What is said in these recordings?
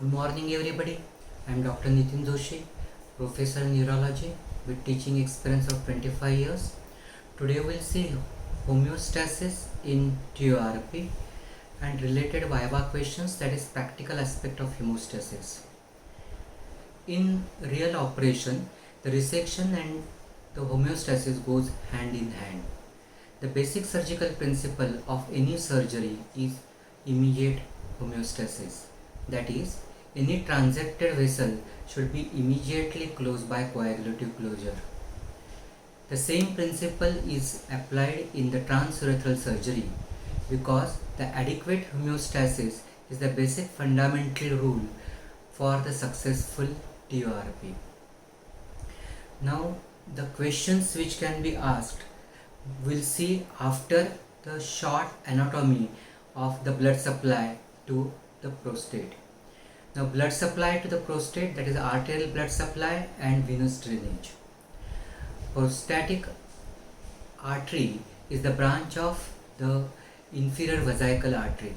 Good morning, everybody. I am Dr. Nitin Doshi, Professor in Neurology with teaching experience of 25 years. Today we'll see homeostasis in TURP and related viva questions, that is practical aspect of hemostasis. In real operation, the resection and the homeostasis goes hand in hand. The basic surgical principle of any surgery is immediate homeostasis. That is, any transected vessel should be immediately closed by coagulative closure. The same principle is applied in the transurethral surgery because the adequate homeostasis is the basic fundamental rule for the successful TURP. Now, the questions which can be asked we'll see after the short anatomy of the blood supply to the prostate. Now, blood supply to the prostate, that is arterial blood supply and venous drainage. Prostatic artery is the branch of the inferior vesical artery.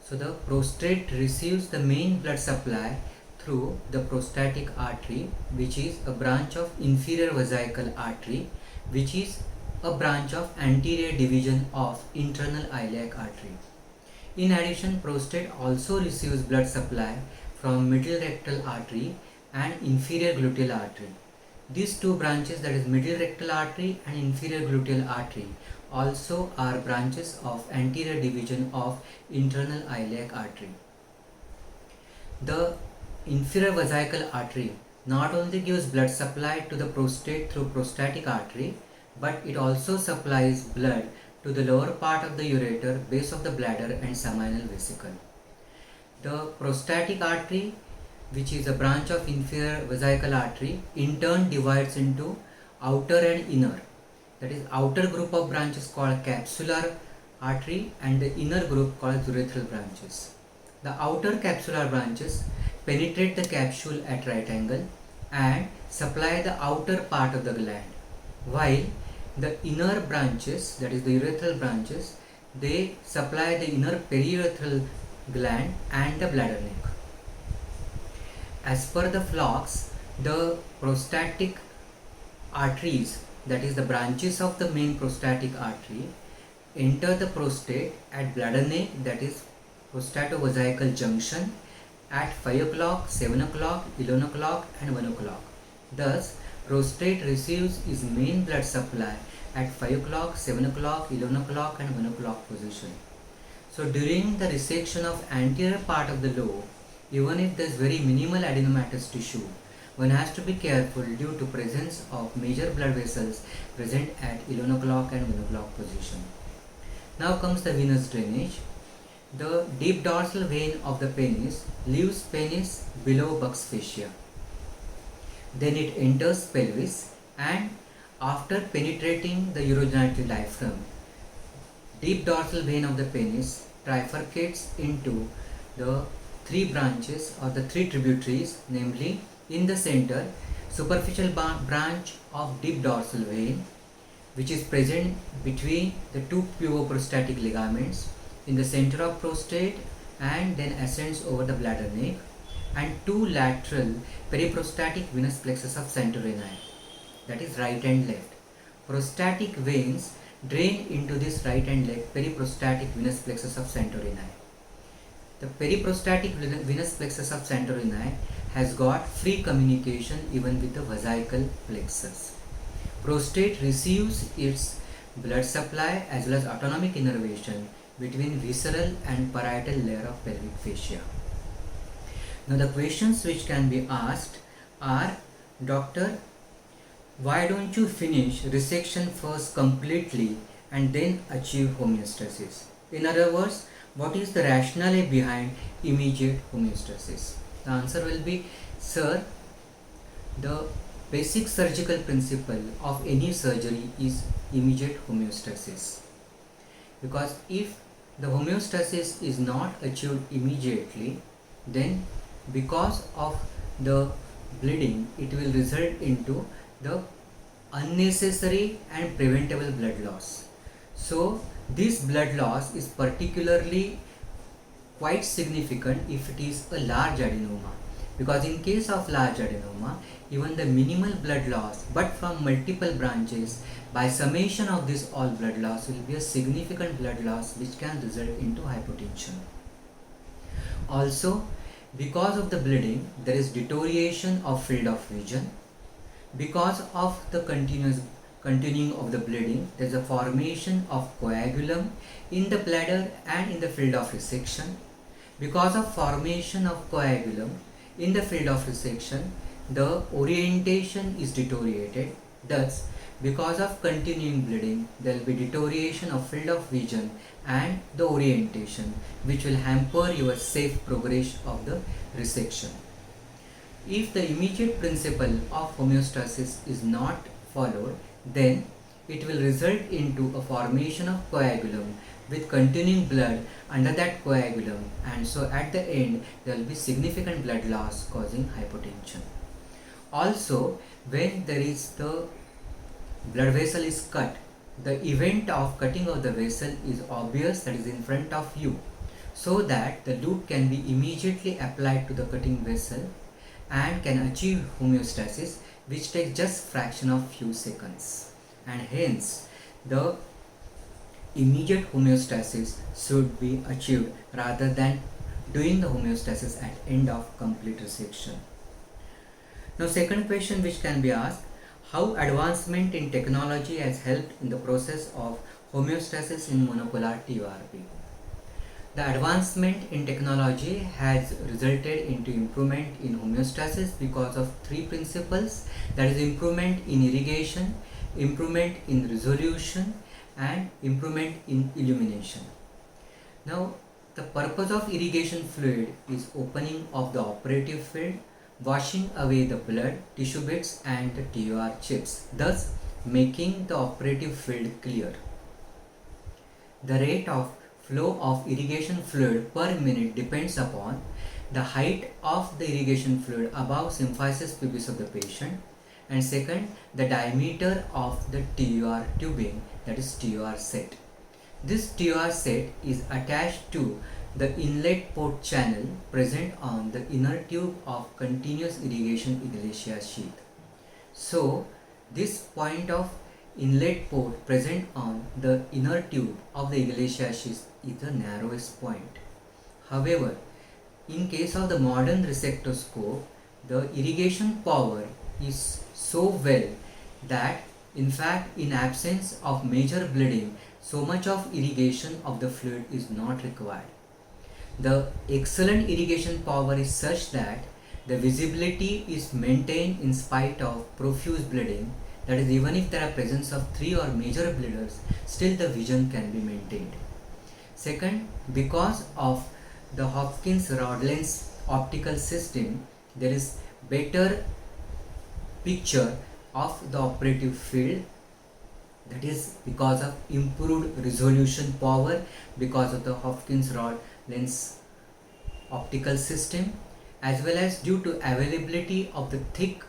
So the prostate receives the main blood supply through the prostatic artery, which is a branch of inferior vesical artery, which is a branch of anterior division of internal iliac artery. In addition, prostate also receives blood supply from middle rectal artery and inferior gluteal artery. These two branches, that is middle rectal artery and inferior gluteal artery, also are branches of anterior division of internal iliac artery. The inferior vesical artery not only gives blood supply to the prostate through prostatic artery, but it also supplies blood to the lower part of the ureter, base of the bladder and seminal vesicle. The prostatic artery, which is a branch of inferior vesical artery, in turn divides into outer and inner. That is, outer group of branches called capsular artery and the inner group called urethral branches. The outer capsular branches penetrate the capsule at right angle and supply the outer part of the gland, while the inner branches, that is the urethral branches, they supply the inner periurethral gland and the bladder neck. As per the flocks, the prostatic arteries, that is the branches of the main prostatic artery, enter the prostate at bladder neck, that is prostatovesical junction, at 5 o'clock, 7 o'clock, 11 o'clock and 1 o'clock. Thus, prostate receives its main blood supply at 5 o'clock, 7 o'clock, 11 o'clock and 1 o'clock position. So during the resection of anterior part of the lobe, even if there is very minimal adenomatous tissue, one has to be careful due to presence of major blood vessels present at 11 o'clock and 1 o'clock position. Now comes the venous drainage. The deep dorsal vein of the penis leaves penis below Buck's fascia. Then it enters pelvis and after penetrating the urogenital diaphragm, deep dorsal vein of the penis trifurcates into the three branches or the three tributaries, namely in the center, superficial branch of deep dorsal vein, which is present between the two puboprostatic ligaments in the center of prostate and then ascends over the bladder neck, and two lateral periprostatic venous plexus of Santorini, that is right and left. Prostatic veins drain into this right and left periprostatic venous plexus of Santorini. The periprostatic venous plexus of Santorini has got free communication even with the vesical plexus. Prostate receives its blood supply as well as autonomic innervation between visceral and parietal layer of pelvic fascia. Now the questions which can be asked are, Doctor, why don't you finish resection first completely and then achieve homeostasis? In other words, what is the rationale behind immediate homeostasis? The answer will be, sir, the basic surgical principle of any surgery is immediate homeostasis. Because if the homeostasis is not achieved immediately, then because of the bleeding, it will result into the unnecessary and preventable blood loss. So this blood loss is particularly quite significant if it is a large adenoma, because in case of large adenoma, even the minimal blood loss but from multiple branches, by summation of this all blood loss will be a significant blood loss which can result into hypotension. Also, because of the bleeding, there is deterioration of field of vision. Because of the continuing of the bleeding, there is a formation of coagulum in the bladder and in the field of resection. Because of formation of coagulum in the field of resection, the orientation is deteriorated. Thus, because of continuing bleeding, there will be deterioration of field of vision and the orientation, which will hamper your safe progress of the resection. If the immediate principle of homeostasis is not followed, then it will result into a formation of coagulum with continuing blood under that coagulum, and so at the end there will be significant blood loss causing hypotension. Also, when there is the blood vessel is cut, the event of cutting of the vessel is obvious, that is in front of you, so that the loop can be immediately applied to the cutting vessel and can achieve homeostasis, which takes just fraction of few seconds, and hence the immediate homeostasis should be achieved rather than doing the homeostasis at end of complete resection. Now, second question which can be asked: how advancement in technology has helped in the process of homeostasis in monopolar TURP? The advancement in technology has resulted into improvement in homeostasis because of three principles, that is improvement in irrigation, improvement in resolution, and improvement in illumination. Now, the purpose of irrigation fluid is opening of the operative field, washing away the blood, tissue bits and the TUR chips, thus making the operative field clear. The rate of flow of irrigation fluid per minute depends upon the height of the irrigation fluid above symphysis pubis of the patient, and second, the diameter of the TUR tubing, that is TUR set. This TUR set is attached to the inlet port channel present on the inner tube of continuous irrigation Escherichia sheath. So, this point of inlet port present on the inner tube of the Escherichia sheath is the narrowest point. However, in case of the modern resectoscope, the irrigation power is so well that in fact in absence of major bleeding, so much of irrigation of the fluid is not required. The excellent irrigation power is such that the visibility is maintained in spite of profuse bleeding, that is even if there are presence of 3 or major bleeders, still the vision can be maintained. Second, because of the Hopkins rod lens optical system, there is better picture of the operative field, that is because of improved resolution power because of the Hopkins rod lens optical system, as well as due to availability of the thick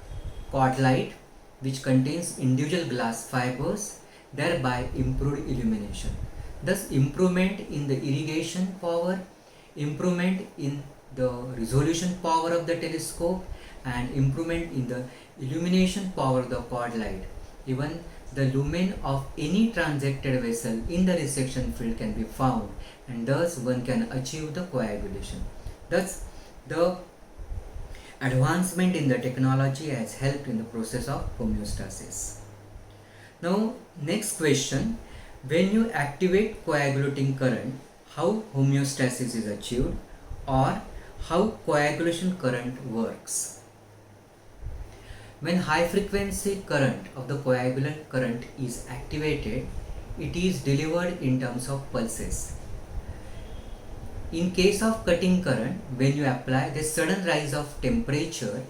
quad light which contains individual glass fibers, thereby improved illumination. Thus, improvement in the irrigation power, improvement in the resolution power of the telescope, and improvement in the illumination power of the quad light. Even the lumen of any transected vessel in the resection field can be found, and thus one can achieve the coagulation. Thus, the advancement in the technology has helped in the process of homeostasis. Now, next question: when you activate coagulating current, how homeostasis is achieved, or how coagulation current works? When high frequency current of the coagulant current is activated, it is delivered in terms of pulses. In case of cutting current, when you apply the sudden rise of temperature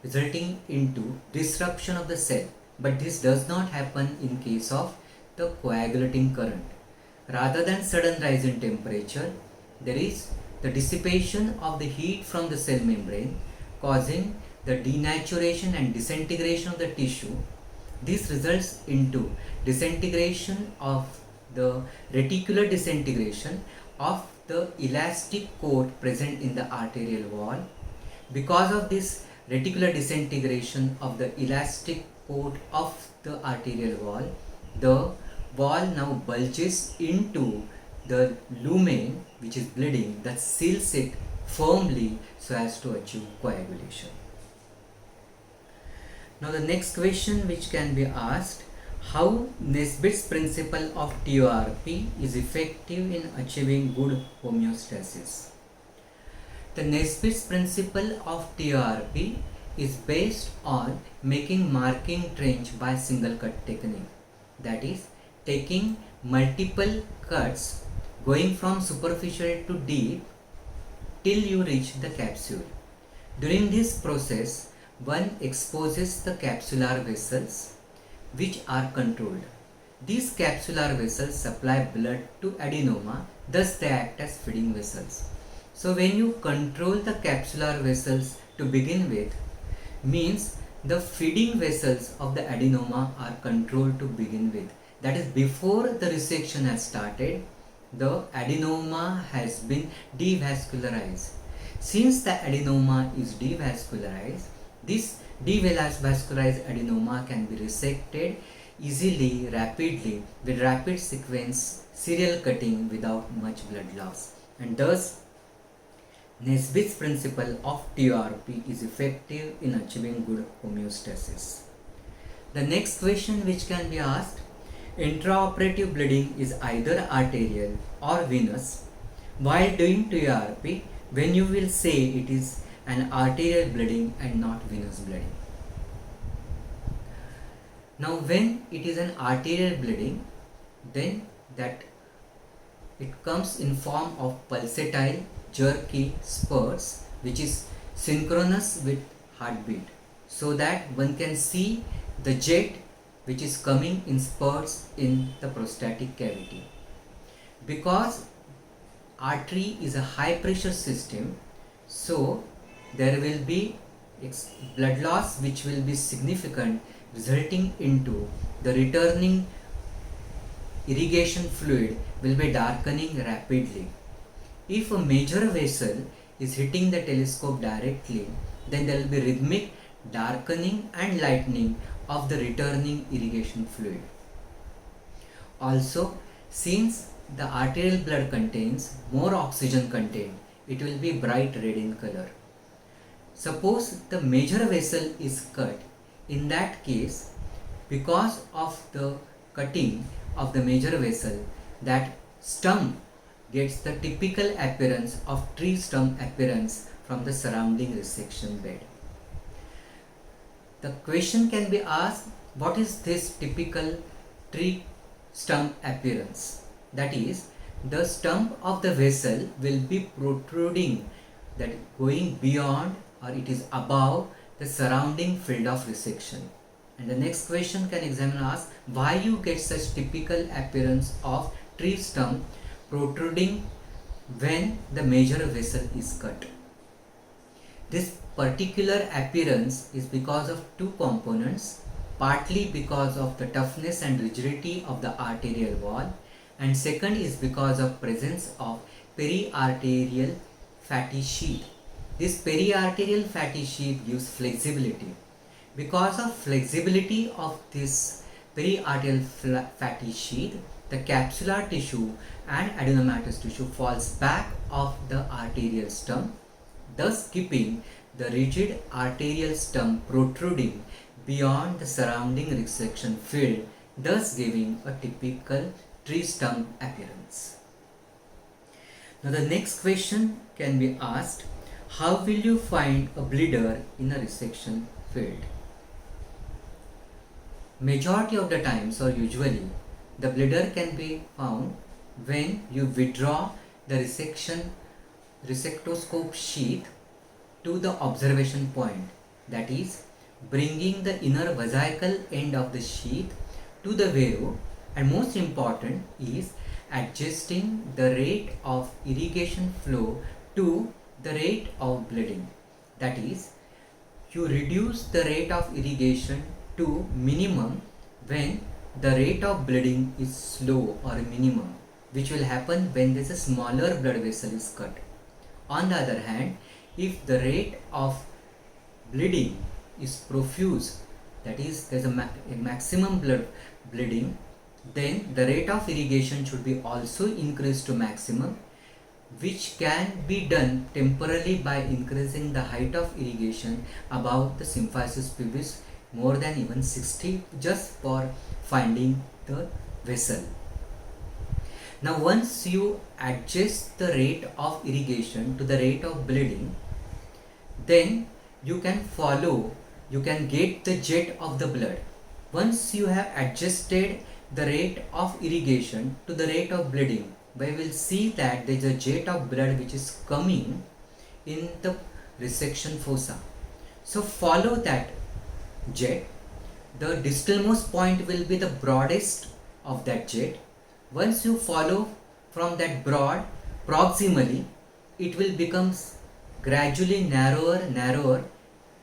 resulting into disruption of the cell, but this does not happen in case of the coagulating current. Rather than sudden rise in temperature, there is the dissipation of the heat from the cell membrane, causing the denaturation and disintegration of the tissue. This results into disintegration of the reticular disintegration of the elastic coat present in the arterial wall. Because of this reticular disintegration of the elastic coat of the arterial wall, the wall now bulges into the lumen, which is bleeding, that seals it firmly so as to achieve coagulation. Now the next question which can be asked, how Nesbit's principle of TORP is effective in achieving good homeostasis. The Nesbit's principle of TORP is based on making marking trench by single cut technique, that is taking multiple cuts going from superficial to deep till you reach the capsule. During this process, one exposes the capsular vessels which are controlled. These capsular vessels supply blood to adenoma, thus they act as feeding vessels. So when you control the capsular vessels to begin with, means the feeding vessels of the adenoma are controlled to begin with. That is, before the resection has started, the adenoma has been devascularized. Since the adenoma is devascularized, this devascularized adenoma can be resected easily, rapidly, with rapid sequence serial cutting without much blood loss. And thus, Nesbit's principle of TORP is effective in achieving good homeostasis. The next question which can be asked, intraoperative bleeding is either arterial or venous. While doing TORP, when you will say it is an arterial bleeding and not venous bleeding. Now when it is an arterial bleeding, then that it comes in form of pulsatile jerky spurts which is synchronous with heartbeat, so that one can see the jet which is coming in spurts in the prostatic cavity. Because artery is a high pressure system, so there will be blood loss which will be significant, resulting into the returning irrigation fluid will be darkening rapidly. If a major vessel is hitting the telescope directly, then there will be rhythmic darkening and lightening of the returning irrigation fluid. Also, since the arterial blood contains more oxygen content, it will be bright red in color. Suppose the major vessel is cut. In that case, because of the cutting of the major vessel, that stump gets the typical appearance of tree stump appearance from the surrounding resection bed. The question can be asked, what is this typical tree stump appearance? That is, the stump of the vessel will be protruding, that going beyond or it is above the surrounding field of resection. And the next question can examine ask, why you get such typical appearance of tree stump protruding when the major vessel is cut. This particular appearance is because of two components, partly because of the toughness and rigidity of the arterial wall, and second is because of presence of periarterial fatty sheath. This periarterial fatty sheath gives flexibility. Because of flexibility of this periarterial fatty sheath, the capsular tissue and adenomatous tissue falls back of the arterial stump, thus keeping the rigid arterial stump protruding beyond the surrounding resection field, thus giving a typical tree stump appearance. Now the next question can be asked, how will you find a bleeder in a resection field? Majority of the times, or usually, the bleeder can be found when you withdraw the resectoscope sheath to the observation point, that is, bringing the inner vesical end of the sheath to the veru, and most important is adjusting the rate of irrigation flow to the rate of bleeding. That is, you reduce the rate of irrigation to minimum when the rate of bleeding is slow or minimum. which will happen when there is a smaller blood vessel is cut. On the other hand, if the rate of bleeding is profuse, that is there is a maximum blood bleeding, then the rate of irrigation should be also increased to maximum, which can be done temporarily by increasing the height of irrigation above the symphysis pubis more than even 60, just for finding the vessel. Now once you adjust the rate of irrigation to the rate of bleeding, then you can get the jet of the blood. Once you have adjusted the rate of irrigation to the rate of bleeding, we will see that there is a jet of blood which is coming in the resection fossa. So follow that jet. The distalmost point will be the broadest of that jet. Once you follow from that broad proximally, it will become gradually narrower,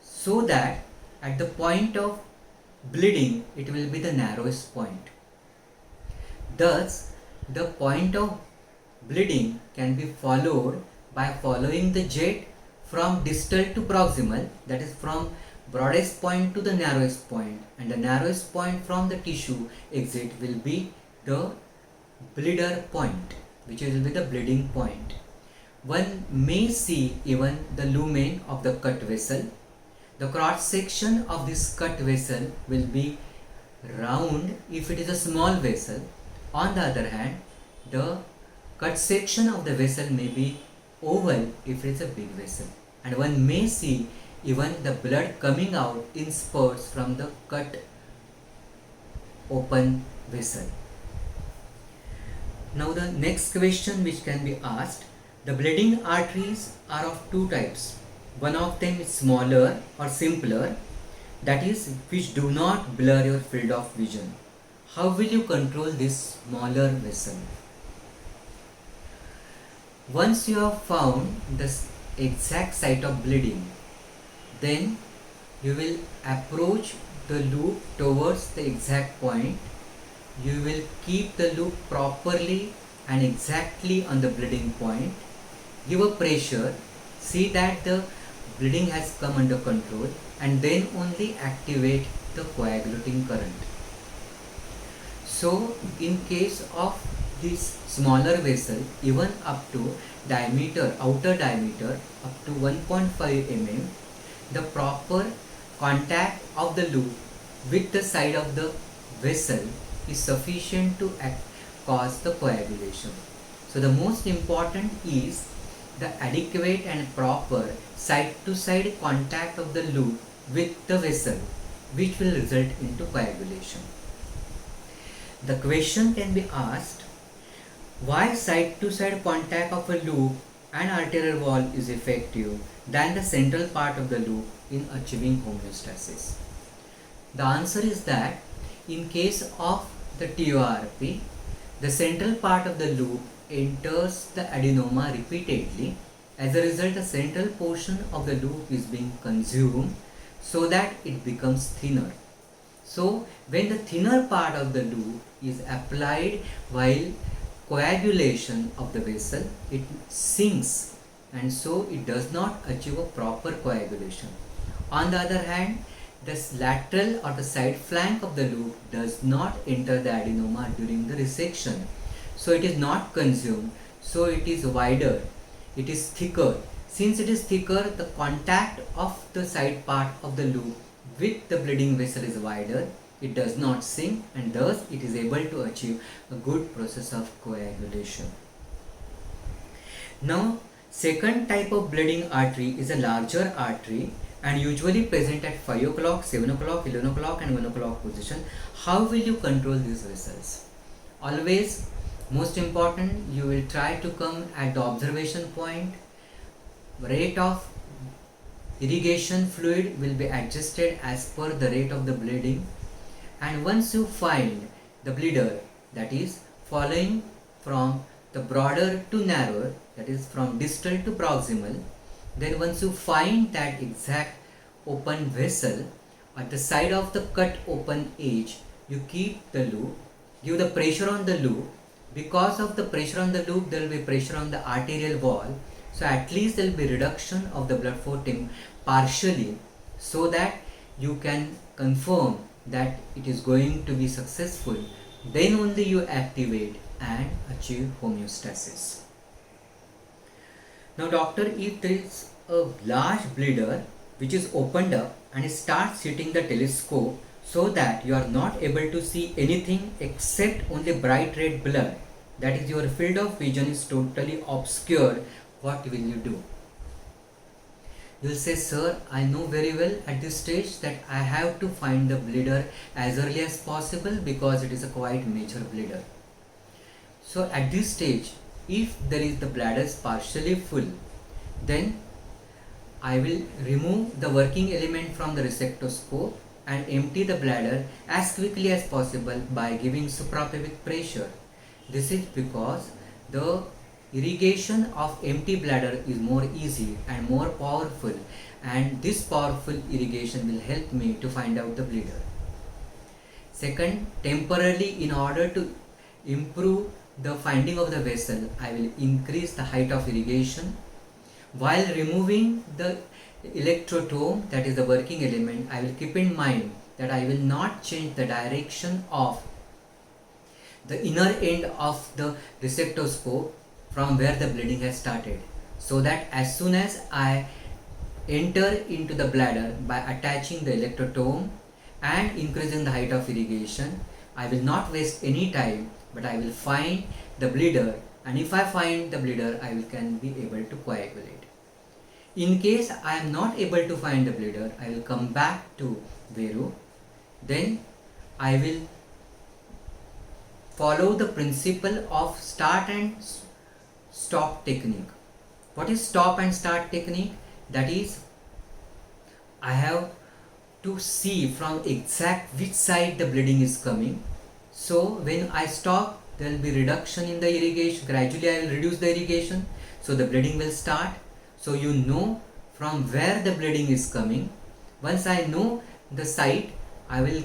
so that at the point of bleeding it will be the narrowest point. Thus, the point of bleeding can be followed by following the jet from distal to proximal, that is from broadest point to the narrowest point, and the narrowest point from the tissue exit will be the bleeder point, which will be the bleeding point. One may see even the lumen of the cut vessel. The cross section of this cut vessel will be round if it is a small vessel. On the other hand, the cut section of the vessel may be oval if it is a big vessel, and one may see even the blood coming out in spurts from the cut open vessel. Now the next question which can be asked, the bleeding arteries are of two types. One of them is smaller or simpler, that is which do not blur your field of vision. How will you control this smaller vessel? Once you have found the exact site of bleeding, then you will approach the loop towards the exact point. You will keep the loop properly and exactly on the bleeding point. Give a pressure, see that the bleeding has come under control, and then only activate the coagulating current. So in case of this smaller vessel, even up to diameter, outer diameter up to 1.5 mm, the proper contact of the loop with the side of the vessel is sufficient to cause the coagulation. So the most important is the adequate and proper side-to-side contact of the loop with the vessel, which will result into coagulation. The question can be asked, why side-to-side contact of a loop and arterial wall is effective than the central part of the loop in achieving homeostasis? The answer is that in case of the TORP, the central part of the loop enters the adenoma repeatedly. As a result, the central portion of the loop is being consumed so that it becomes thinner. So when the thinner part of the loop is applied while coagulation of the vessel, it sinks, and so it does not achieve a proper coagulation. On the other hand, the lateral or the side flank of the loop does not enter the adenoma during the resection. So it is not consumed, so it is wider, it is thicker. Since it is thicker, the contact of the side part of the loop with the bleeding vessel is wider, it does not sink, and thus it is able to achieve a good process of coagulation. Now, second type of bleeding artery is a larger artery and usually present at 5 o'clock, 7 o'clock, 11 o'clock and 1 o'clock position. How will you control these vessels? Always, most important, you will try to come at the observation point. Rate of irrigation fluid will be adjusted as per the rate of the bleeding, and once you find the bleeder, that is following from the broader to narrower, that is from distal to proximal, then once you find that exact open vessel at the side of the cut open edge, you keep the loop, give the pressure on the loop, because of the pressure on the loop, there will be pressure on the arterial wall. So at least there will be reduction of the blood flow partially, so that you can confirm that it is going to be successful. Then only you activate and achieve homeostasis. Now doctor, if there is a large bleeder which is opened up and it starts hitting the telescope so that you are not able to see anything except only bright red blood, that is your field of vision is totally obscured, what will you do? You will say, sir, I know very well at this stage that I have to find the bleeder as early as possible because it is a quite major bleeder. So at this stage, if there is the bladder is partially full, then I will remove the working element from the resectoscope and empty the bladder as quickly as possible by giving suprapubic pressure. This is because the irrigation of empty bladder is more easy and more powerful, and this powerful irrigation will help me to find out the bleeder. Second, temporarily, in order to improve the finding of the vessel, I will increase the height of irrigation. While removing the electrotome, that is the working element, I will keep in mind that I will not change the direction of the inner end of the resectoscope from where the bleeding has started, so that as soon as I enter into the bladder by attaching the electrotome and increasing the height of irrigation, I will not waste any time, but I will find the bleeder, and if I find the bleeder, I can be able to coagulate. In case I am not able to find the bleeder, I will come back to Veru. Then I will follow the principle of start and stop technique. What is stop and start technique? That is, I have to see from exact which side the bleeding is coming. So when I stop, there will be reduction in the irrigation. Gradually I will reduce the irrigation, so the bleeding will start. So you know from where the bleeding is coming. Once I know the site, I will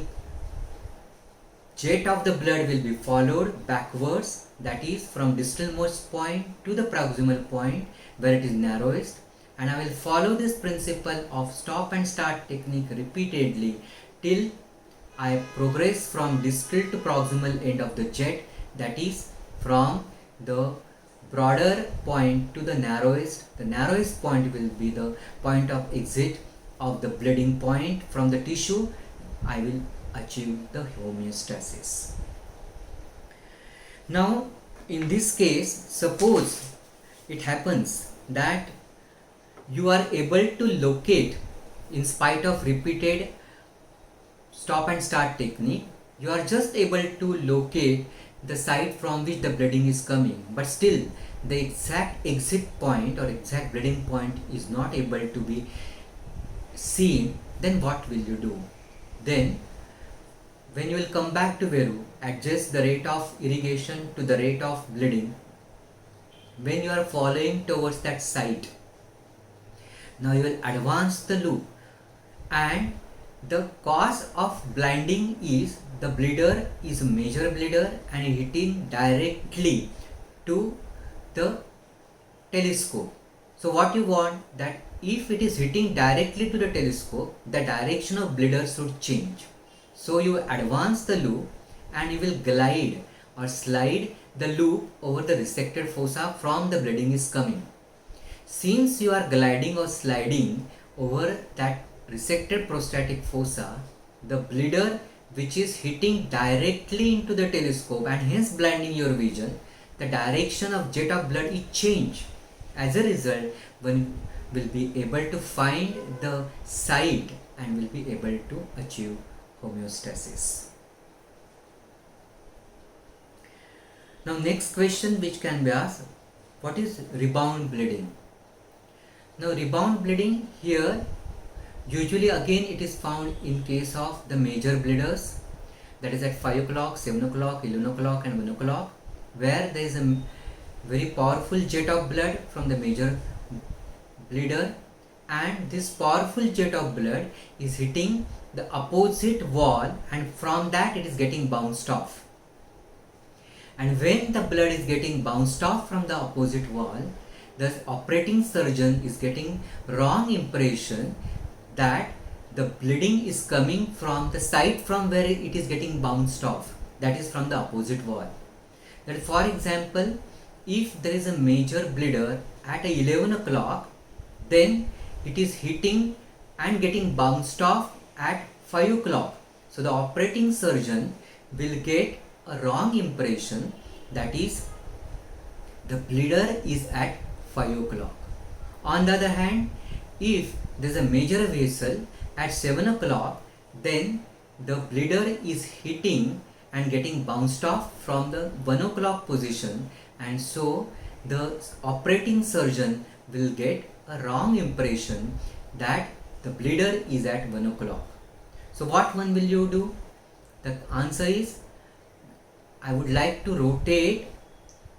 jet of the blood will be followed backwards, that is from distalmost point to the proximal point where it is narrowest, and I will follow this principle of stop and start technique repeatedly till I progress from distal to proximal end of the jet, that is from the broader point to the narrowest. The narrowest point will be the point of exit of the bleeding point from the tissue. I will achieve the homeostasis. Now in this case, suppose it happens that you are able to locate, in spite of repeated stop and start technique, you are just able to locate the site from which the bleeding is coming, but still the exact exit point or exact bleeding point is not able to be seen. Then what will you do? Then when you will come back to Veru, adjust the rate of irrigation to the rate of bleeding when you are following towards that site. Now you will advance the loop, and the cause of blinding is the bleeder is a major bleeder and hitting directly to the telescope. So what you want, that if it is hitting directly to the telescope, the direction of bleeder should change. So you advance the loop and you will glide or slide the loop over the resected fossa from the bleeding is coming. Since you are gliding or sliding over that resected prostatic fossa, the bleeder which is hitting directly into the telescope and hence blinding your vision, the direction of jet of blood is changed. As a result, one will be able to find the site and will be able to achieve homeostasis. Now next question which can be asked, what is rebound bleeding? Now rebound bleeding here, usually again it is found in case of the major bleeders, that is at 5 o'clock, 7 o'clock, 11 o'clock and 1 o'clock, where there is a very powerful jet of blood from the major bleeder, and this powerful jet of blood is hitting the opposite wall and from that it is getting bounced off. And when the blood is getting bounced off from the opposite wall, the operating surgeon is getting wrong impression that the bleeding is coming from the side from where it is getting bounced off, that is from the opposite wall. That for example, if there is a major bleeder at 11 o'clock, then it is hitting and getting bounced off at 5 o'clock. So the operating surgeon will get a wrong impression, that is the bleeder is at 5 o'clock. On the other hand, if there is a major vessel at 7 o'clock, then the bleeder is hitting and getting bounced off from the 1 o'clock position, and so the operating surgeon will get a wrong impression that the bleeder is at 1 o'clock. So what one will you do? The answer is, I would like to rotate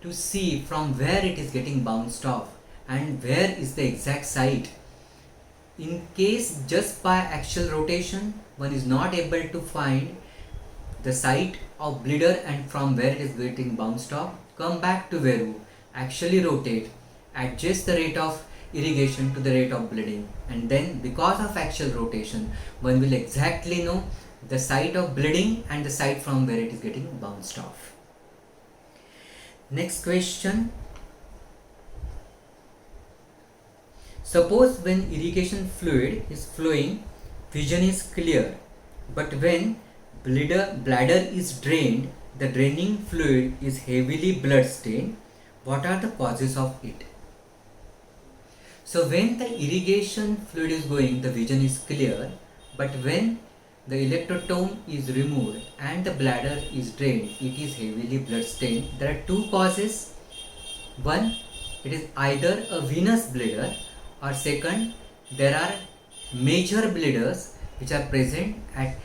to see from where it is getting bounced off and where is the exact site. In case just by axial rotation one is not able to find the site of bleeder and from where it is getting bounced off, come back to Veru, actually rotate, adjust the rate of irrigation to the rate of bleeding, and then because of axial rotation one will exactly know the site of bleeding and the site from where it is getting bounced off. Next question. Suppose when irrigation fluid is flowing, vision is clear, but when bladder is drained, the draining fluid is heavily blood stained. What are the causes of it? So when the irrigation fluid is going, the vision is clear, but when the electrotome is removed and the bladder is drained, it is heavily blood stained. There are two causes. One, it is either a venous bleeder, or second, there are major bleeders which are present at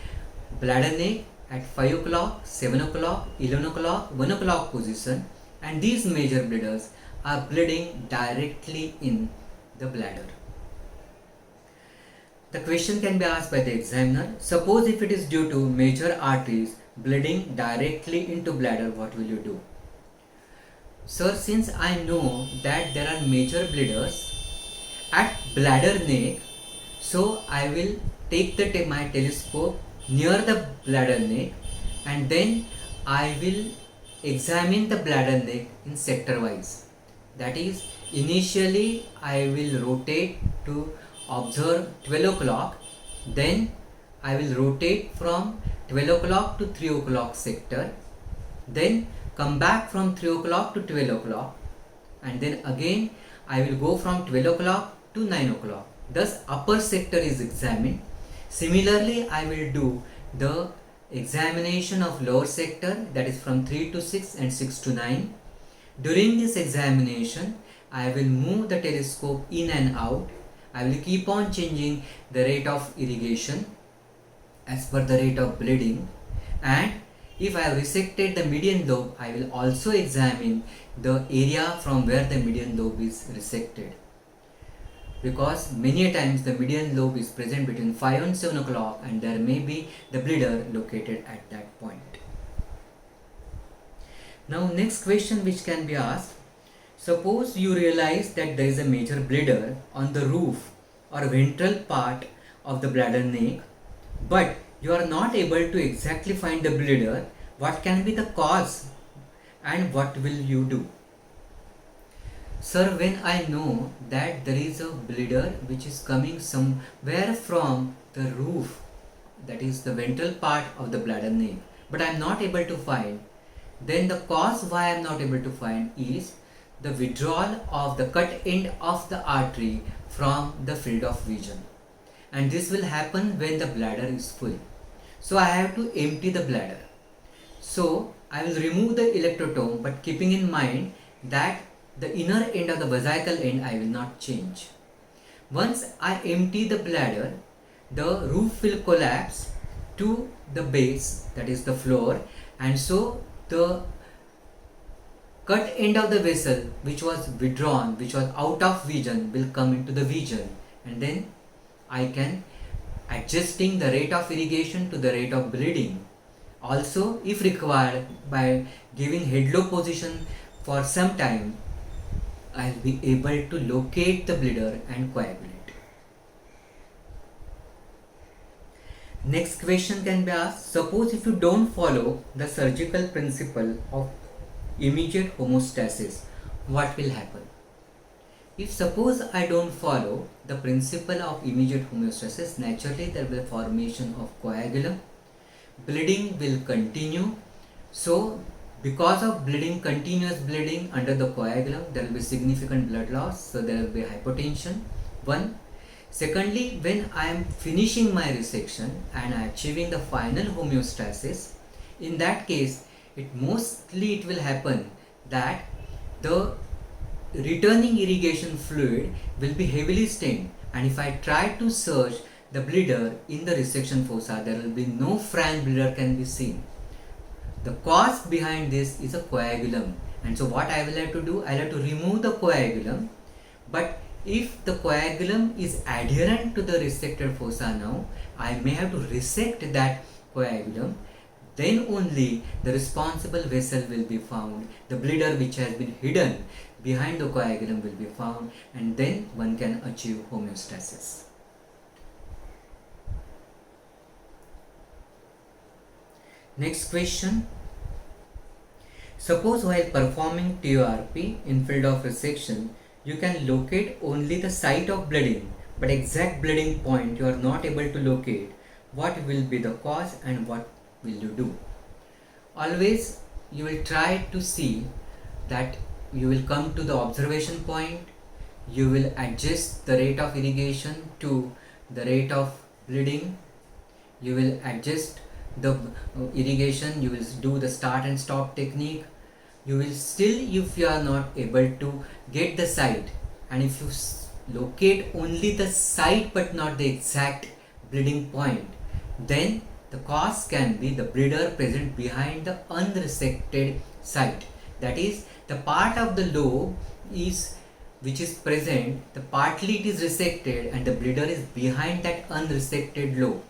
bladder neck at 5 o'clock, 7 o'clock, 11 o'clock, 1 o'clock position, and these major bleeders are bleeding directly in the bladder. The question can be asked by the examiner. Suppose if it is due to major arteries bleeding directly into bladder, what will you do? Sir, since I know that there are major bleeders at bladder neck, so I will take my telescope near the bladder neck and then I will examine the bladder neck in sector wise. That is, initially I will rotate to observe 12 o'clock, then I will rotate from 12 o'clock to 3 o'clock sector, then come back from 3 o'clock to 12 o'clock, and then again I will go from 12 o'clock to 9 o'clock. Thus upper sector is examined. Similarly, I will do the examination of lower sector, that is from 3 to 6 and 6 to 9. During this examination, I will move the telescope in and out. I will keep on changing the rate of irrigation as per the rate of bleeding, and if I have resected the median lobe, I will also examine the area from where the median lobe is resected, because many times the median lobe is present between 5 and 7 o'clock and there may be the bleeder located at that point. Now next question which can be asked, suppose you realize that there is a major bleeder on the roof or ventral part of the bladder neck, but you are not able to exactly find the bleeder. What can be the cause and what will you do? Sir, when I know that there is a bleeder which is coming somewhere from the roof, that is the ventral part of the bladder neck, but I am not able to find, then the cause why I am not able to find is the withdrawal of the cut end of the artery from the field of vision, and this will happen when the bladder is full. So I have to empty the bladder. So I will remove the electrotome, but keeping in mind that the inner end of the vesical end I will not change. Once I empty the bladder, the roof will collapse to the base, that is the floor, and so the cut end of the vessel which was withdrawn, which was out of vision, will come into the vision, and then I can adjusting the rate of irrigation to the rate of bleeding. Also, if required, by giving head-low position for some time, I will be able to locate the bleeder and coagulate. Next question can be asked, suppose if you don't follow the surgical principle of immediate hemostasis, what will happen? If suppose I don't follow the principle of immediate homeostasis, naturally there will be formation of coagulum, bleeding will continue. So because of bleeding, continuous bleeding under the coagulum, there will be significant blood loss, so there will be hypotension. One. Secondly, when I am finishing my resection and achieving the final homeostasis, in that case, it will happen that the returning irrigation fluid will be heavily stained, and if I try to search the bleeder in the resection fossa, there will be no frank bleeder can be seen. The cause behind this is a coagulum, and so what I will have to do, I will have to remove the coagulum. But if the coagulum is adherent to the resected fossa now, I may have to resect that coagulum. Then only the responsible vessel will be found, the bleeder which has been hidden behind the coagulum will be found, and then one can achieve homeostasis. Next question. Suppose while performing TURP in field of resection, you can locate only the site of bleeding, but exact bleeding point you are not able to locate. What will be the cause and what will you do? Always you will try to see that you will come to the observation point, you will adjust the rate of irrigation to the rate of bleeding, you will adjust the irrigation, you will do the start and stop technique. You will still, if you are not able to get the site, and if you locate only the site but not the exact bleeding point, then the cause can be the bleeder present behind the unresected site. That is, the part of the lobe which is present, partly it is resected and the bleeder is behind that unresected lobe.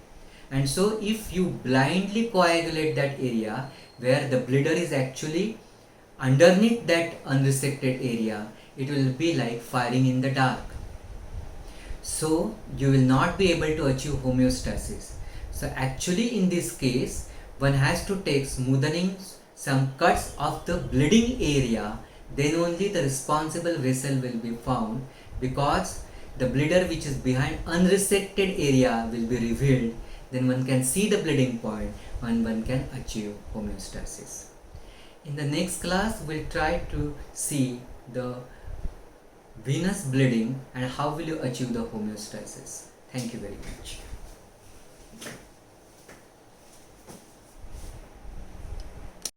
And so if you blindly coagulate that area where the bleeder is actually underneath that unresected area, it will be like firing in the dark. So you will not be able to achieve homeostasis. So actually in this case, one has to take smoothing some cuts of the bleeding area, then only the responsible vessel will be found, because the bleeder which is behind unresected area will be revealed. Then one can see the bleeding point and one can achieve homeostasis. In the next class, we'll try to see the venous bleeding and how will you achieve the homeostasis. Thank you very much.